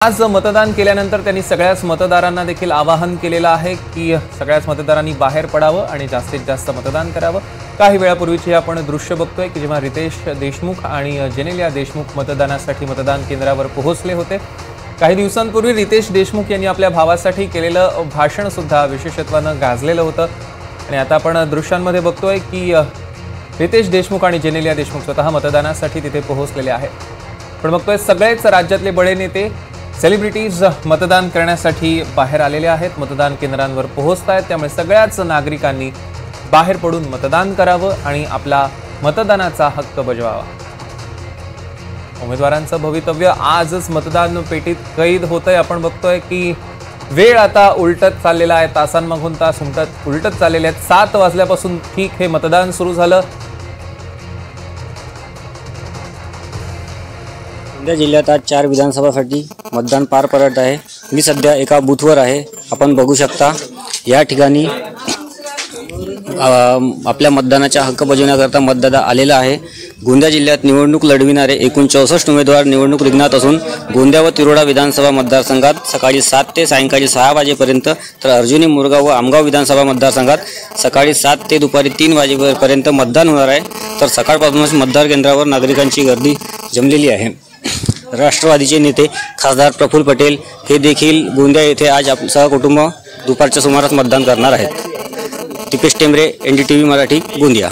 आज मतदान केल्यानंतर त्यांनी सगळ्याच मतदारांना देखील आवाहन केलेलं आहे की सगळ्याच मतदारांनी बाहेर पडावं आणि जास्तीत जास्त मतदान करावं। काही वेळापूर्वीचे आपण दृश्य बघतोय की जेव्हा रितेश देशमुख आणि जेनेलिया देशमुख मतदानासाठी मतदान केंद्रावर पोहोचले होते। काही दिवसांपूर्वी रितेश देशमुख यांनी आपल्या भावासाठी केलेलं भाषण सुद्धा विशेषत्वाने गाजलेलं होतं आणि आता आपण दृश्यांमध्ये बघतोय की रितेश देशमुख आणि जेनेलिया देशमुख स्वतः मतदानासाठी तिथे पोहोचलेले आहेत। पण बघतोय सगळेच राज्यातले बडे नेते सेलिब्रिटीज मतदान करण्यासाठी बाहेर आलेले आहेत, मतदान केंद्रांवर पोहोचतायत। त्यामुळे सगळ्याच नागरिकांनी बाहेर पडून मतदान करावं आणि आपला मतदानाचा हक्क बजावावा। उमेदवारांचं भवितव्य आजच मतदान पेटीत कैद होतंय। आपण बघतोय की वेळ आता उलटत चाललेला आहे, तासांमागून तास उलटत चाललेले आहेत। 7 वाजल्यापासून ठीक हे मतदान सुरू झालं। गोंदिया जिल्ह्यात आज 4 विधानसभासाठी मतदान पार पडत आहे। मी सध्या एका बूथवर आहे। आपण बघू शकता या ठिकाणी आपल्या मतदानाचा हक्क बजावण्याकरता मतदाता आलेला आहे। गोंदिया जिल्ह्यात निवडणूक लढविणारे एकूण 64 उमेदवार निवडणूक रिंगणात असून गोंदिया व तिरोडा विधानसभा मतदारसंघात सकाळी 7 ते सायंकाळी 6 वाजेपर्यंत, तर अर्जुनी मुरगाव व आमगाव विधानसभा मतदारसंघात सकाळी 7 ते दुपारी 3 वाजेपर्यंत मतदान होणार आहे। तर सकाळपासूनच मतदार केंद्रावर नागरिकांची गर्दी जमलेली आहे। राष्ट्रवादीचे नेते खासदार प्रफुल्ल पटेल हे देखील गोंदिया येथे आज सहकुटुंब दुपारच्या सुमारास मतदान करणार आहेत। दीपेश टेंबरे, NDTV मराठी, गोंदिया।